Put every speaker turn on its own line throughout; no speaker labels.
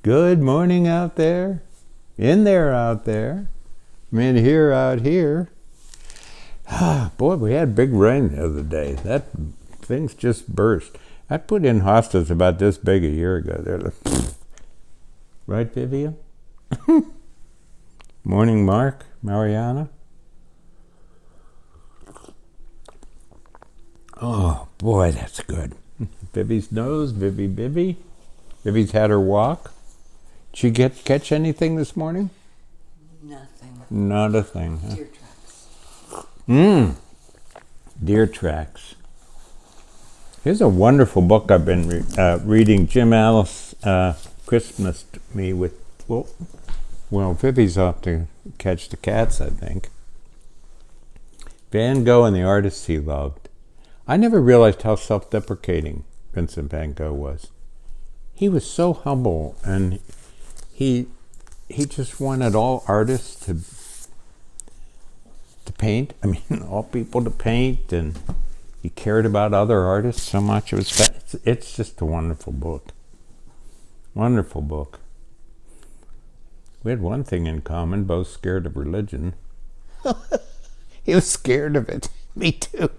Good morning out there. In there out there. I'm in here out here. Boy, we had big rain the other day. That things just burst. I put in hostas about this big a year ago. They're like, right, Vivian? Morning, Mark, Mariana. Oh, boy, that's good. Vivi's nose, Vivi. Vivi's had her walk. Did you catch anything this morning?
Nothing.
Not a thing, huh?
Deer tracks.
Deer tracks. Here's a wonderful book I've been reading. Jim Alice Christmased me with, well, Vivi's off to catch the cats, I think. Van Gogh and the Artists He Loved. I never realized how self-deprecating Vincent Van Gogh was. He was so humble, and he just wanted all artists to paint. I mean, all people to paint, and he cared about other artists so much. It's just a wonderful book. Wonderful book. We had one thing in common, both scared of religion. He was scared of it. Me too.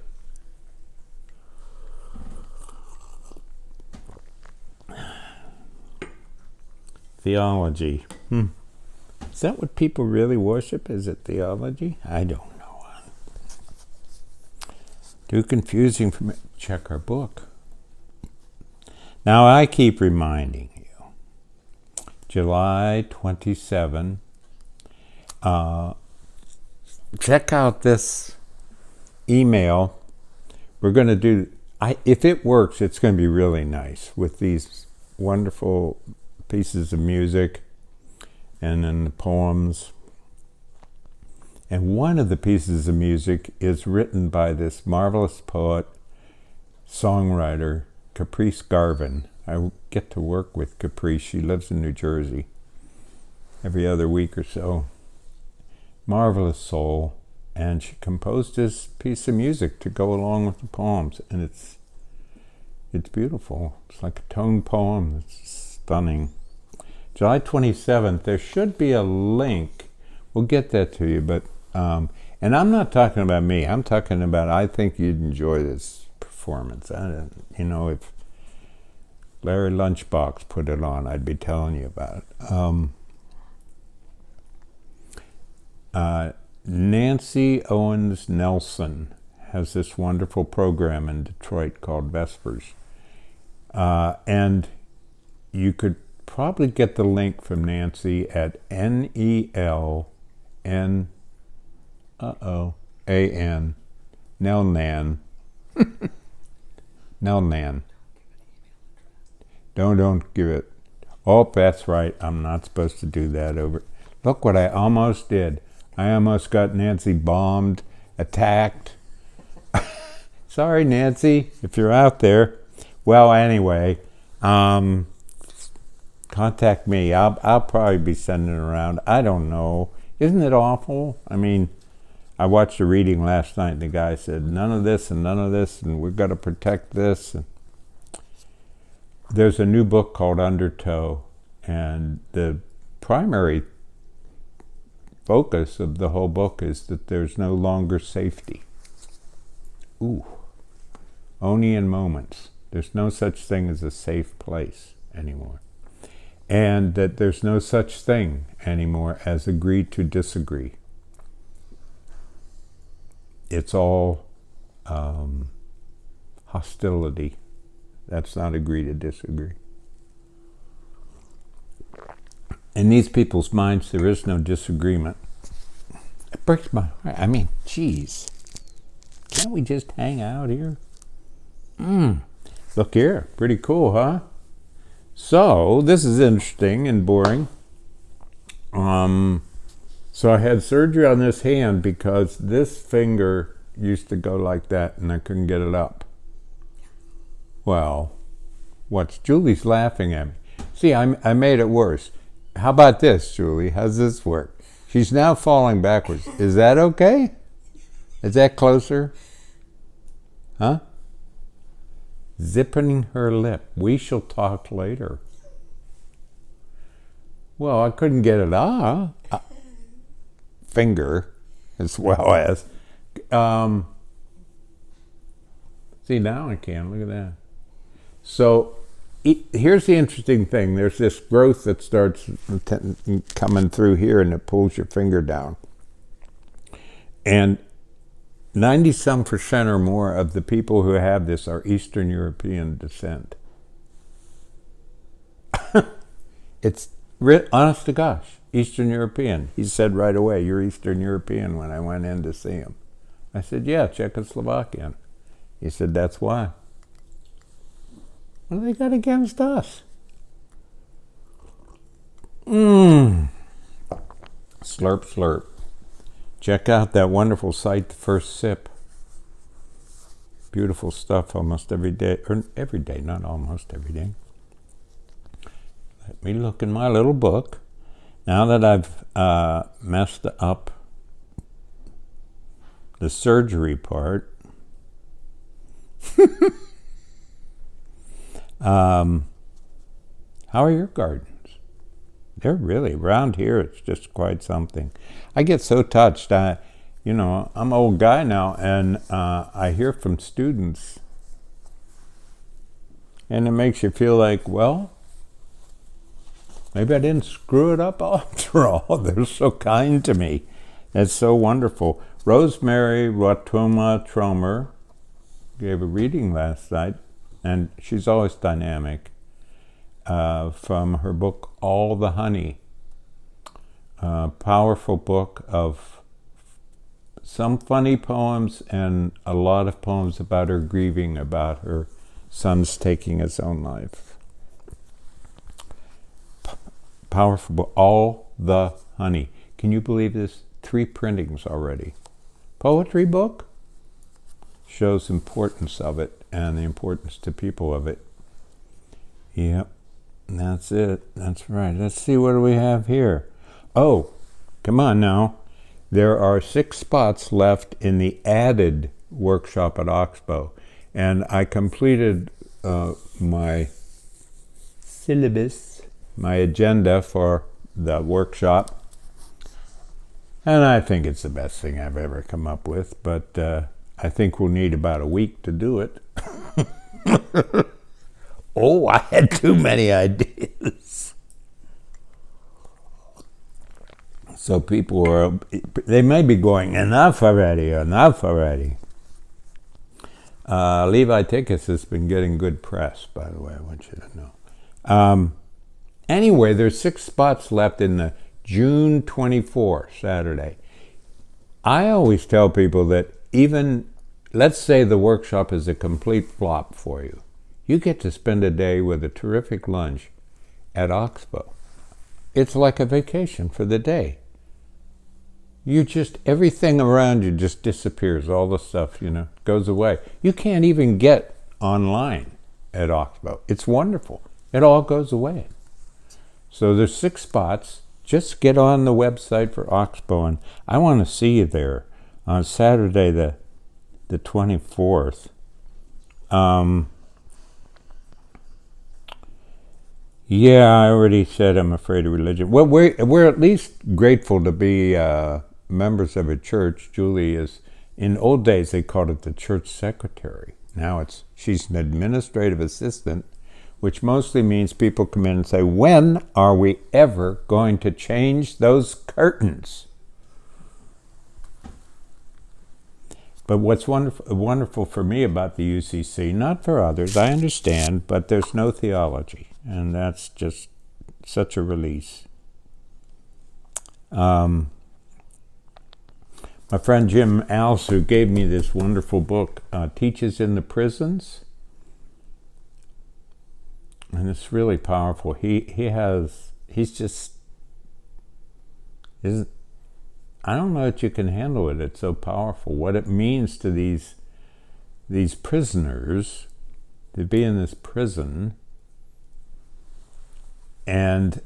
Theology. Is that what people really worship? Is it theology? I don't know. Too confusing for me. Check our book. Now I keep reminding you. July 27. Check out this email. We're going to do, if it works, it's going to be really nice with these wonderful pieces of music and then the poems. And one of the pieces of music is written by this marvelous poet, songwriter, Caprice Garvin. I get to work with Caprice. She lives in New Jersey every other week or so. Marvelous soul. And she composed this piece of music to go along with the poems. And it's beautiful. It's like a tone poem. It's stunning. July 27th, there should be a link. We'll get that to you, but and I'm not talking about me. I'm talking about I think you'd enjoy this performance. If Larry Lunchbox put it on, I'd be telling you about it. Nancy Owens Nelson has this wonderful program in Detroit called Vespers, and you could probably get the link from Nancy at Nelnan, Nelnan. Nelnan. Don't give it. Oh, that's right. I'm not supposed to do that over. Look what I almost did. I almost got Nancy bombed, attacked. Sorry, Nancy, if you're out there. Well, anyway, contact me. I'll probably be sending it around. I don't know. Isn't it awful? I mean, I watched a reading last night, and the guy said, none of this and none of this, and we've got to protect this. And there's a new book called Undertow, and the primary focus of the whole book is that there's no longer safety. Ooh. Only in moments. There's no such thing as a safe place anymore. And that there's no such thing anymore as agree to disagree. It's all hostility. That's not agree to disagree. In these people's minds, there is no disagreement. It breaks my heart. I mean, geez. Can't we just hang out here? Look here. Pretty cool, huh? So, this is interesting and boring. So I had surgery on this hand because this finger used to go like that and I couldn't get it up. Well, Julie's laughing at me. See, I made it worse. How about this, Julie? How's this work? She's now falling backwards. Is that okay? Is that closer? Huh? Zipping her lip. We shall talk later. Well, I couldn't get it finger as well as. See, now I can. Look at that. So here's the interesting thing. There's this growth that starts coming through here, and it pulls your finger down. And 90-some% or more of the people who have this are Eastern European descent. It's honest to gosh, Eastern European. He said right away, "You're Eastern European," when I went in to see him. I said, "Yeah, Czechoslovakian." He said, "That's why." What do they got against us? Slurp, slurp. Check out that wonderful site, The First Sip. Beautiful stuff almost every day. Or every day, not almost every day. Let me look in my little book. Now that I've messed up the surgery part, how are your gardens? They're really, around here, it's just quite something. I get so touched. I'm an old guy now, and I hear from students, and it makes you feel like, well, maybe I didn't screw it up after all. They're so kind to me. It's so wonderful. Rosemary Watuma Tromer gave a reading last night, and she's always dynamic, from her book, All the Honey. Powerful book of some funny poems and a lot of poems about her grieving about her son's taking his own life. Powerful book, All the Honey. Can you believe this? 3 printings already. Poetry book shows importance of it and the importance to people of it. Yep, that's it. That's right. Let's see, what do we have here? Oh, come on now. There are 6 spots left in the added workshop at Oxbow, and I completed my syllabus, my agenda for the workshop, and I think it's the best thing I've ever come up with, but I think we'll need about a week to do it. Oh, I had too many ideas. So people they may be going, enough already. Levi Tickus has been getting good press, by the way, I want you to know. Anyway, there's 6 spots left in the June 24, Saturday. I always tell people that even, let's say the workshop is a complete flop for you. You get to spend a day with a terrific lunch at Oxbow. It's like a vacation for the day. Everything around you just disappears. All the stuff, goes away. You can't even get online at Oxbow. It's wonderful. It all goes away. So there's 6 spots. Just get on the website for Oxbow, and I want to see you there on Saturday the 24th. Yeah, I already said I'm afraid of religion. Well, we're at least grateful to be members of a church. Julie is, in old days they called it the church secretary. Now she's an administrative assistant, which mostly means people come in and say, when are we ever going to change those curtains? But what's wonderful for me about the UCC, not for others, I understand, but there's no theology, and that's just such a release. My friend Jim Alse, who gave me this wonderful book, teaches in the prisons, and it's really powerful. I don't know that you can handle it. It's so powerful. What it means to these prisoners to be in this prison. And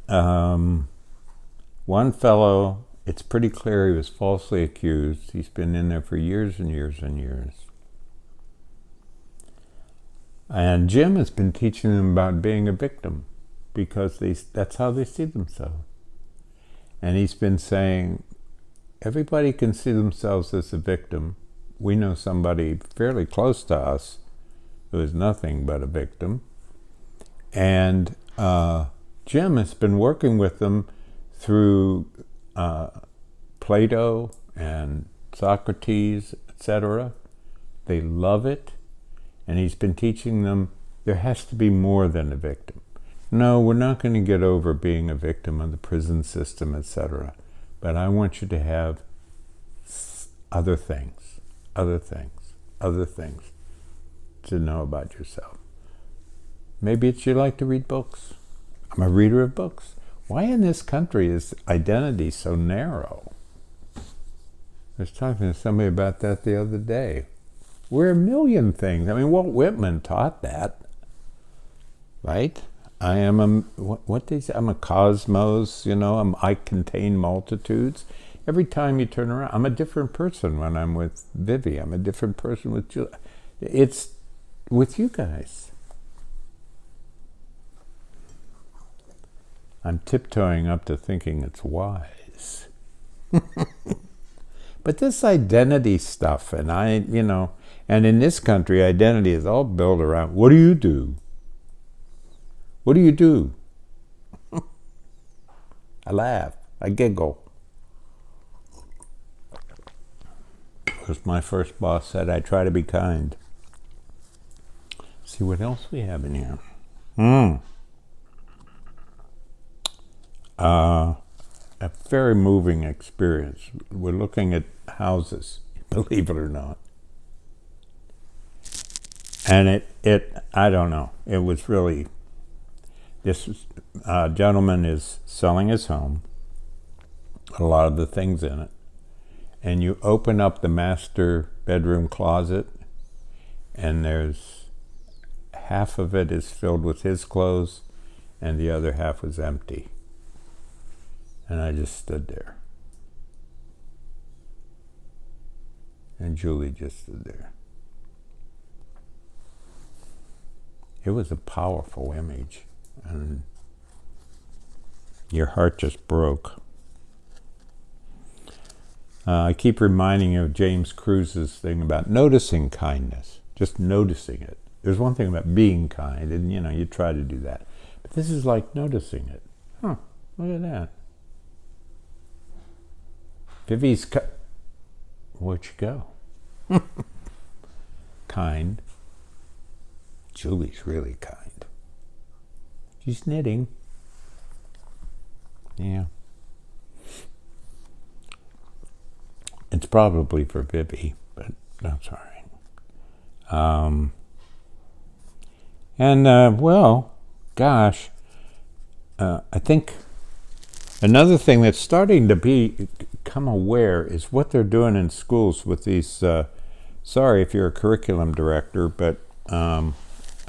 one fellow, it's pretty clear he was falsely accused. He's been in there for years and years and years. And Jim has been teaching them about being a victim, because that's how they see themselves. And he's been saying, everybody can see themselves as a victim. We know somebody fairly close to us who is nothing but a victim. And Jim has been working with them through Plato and Socrates, etc. They love it. And he's been teaching them there has to be more than a victim. No, we're not going to get over being a victim of the prison system, etc. But I want you to have other things to know about yourself. Maybe it's you like to read books. I'm a reader of books. Why in this country is identity so narrow? I was talking to somebody about that the other day. We're a million things. I mean, Walt Whitman taught that, right? I am I'm a cosmos, I contain multitudes. Every time you turn around, I'm a different person when I'm with Vivi. I'm a different person with Julie. It's with you guys. I'm tiptoeing up to thinking it's wise. But this identity stuff, and and in this country, identity is all built around, what do you do? What do you do? I laugh. I giggle. Because my first boss said I try to be kind. See what else we have in here. A very moving experience. We're looking at houses, believe it or not. And I don't know. It was really, this gentleman is selling his home, a lot of the things in it, and you open up the master bedroom closet, and there's half of it is filled with his clothes, and the other half was empty. And I just stood there. And Julie just stood there. It was a powerful image, and your heart just broke. I keep reminding you of James Cruise's thing about noticing kindness, just noticing it. There's one thing about being kind, and you try to do that. But this is like noticing it. Look at that. Vivi's where'd you go? Kind. Julie's really kind. She's knitting. Yeah. It's probably for Vivi, but that's all right. I think another thing that's starting to become aware is what they're doing in schools with these, sorry if you're a curriculum director, but I'm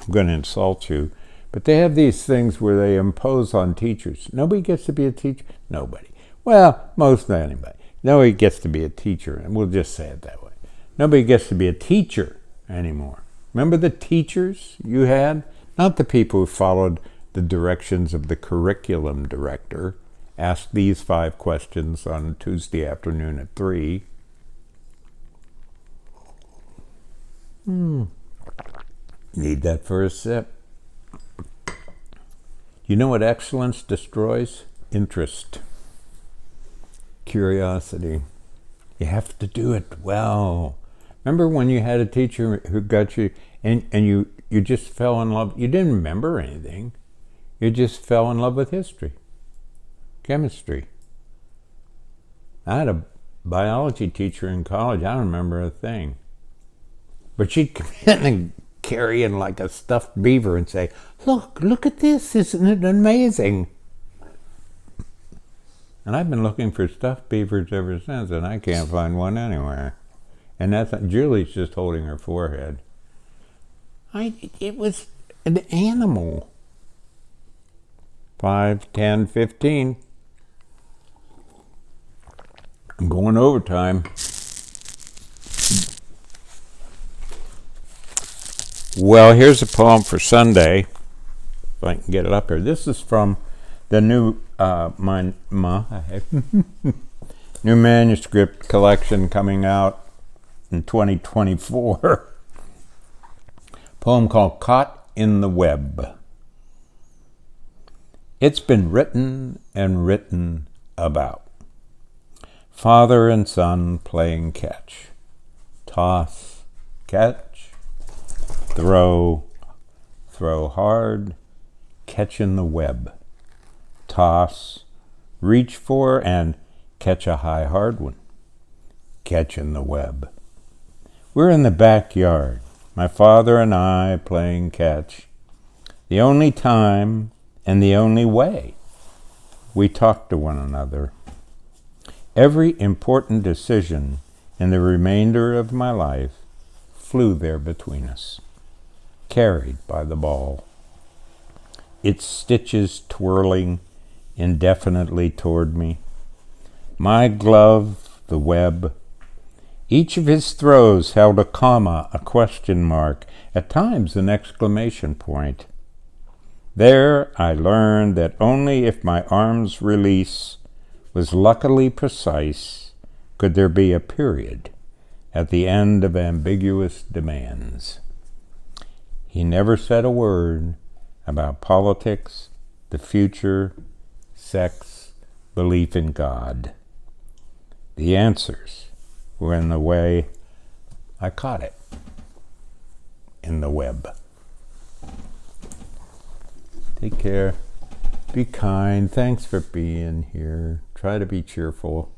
going to insult you, but they have these things where they impose on teachers. Nobody gets to be a teacher. Nobody. Well, most anybody. Nobody gets to be a teacher, and we'll just say it that way. Nobody gets to be a teacher anymore. Remember the teachers you had? Not the people who followed the directions of the curriculum director. Ask these 5 questions on Tuesday afternoon at 3. Need that for a sip. You know what excellence destroys? Interest. Curiosity. You have to do it well. Remember when you had a teacher who got you, and you just fell in love? You didn't remember anything. You just fell in love with history. Chemistry. I had a biology teacher in college. I don't remember a thing. But she'd come in and carry in like a stuffed beaver and say, look at this. Isn't it amazing? And I've been looking for stuffed beavers ever since, and I can't find one anywhere. And Julie's just holding her forehead. It was an animal. 5, 10, 15. I'm going overtime. Well, here's a poem for Sunday, if I can get it up here. This is from the new new manuscript collection coming out in 2024. Poem called Caught in the Web. It's been written and written about. Father and son playing catch. Toss, catch, throw, throw hard, catch in the web. Toss, reach for, and catch a high hard one. Catch in the web. We're in the backyard, my father and I playing catch. The only time and the only way we talk to one another. Every important decision in the remainder of my life flew there between us, carried by the ball. Its stitches twirling indefinitely toward me. My glove, the web. Each of his throws held a comma, a question mark, at times an exclamation point. There I learned that only if my arm's release was luckily precise could there be a period at the end of ambiguous demands. He never said a word about politics, the future, sex, belief in God. The answers were in the way I caught it in the web. Take care. Be kind. Thanks for being here. Try to be cheerful.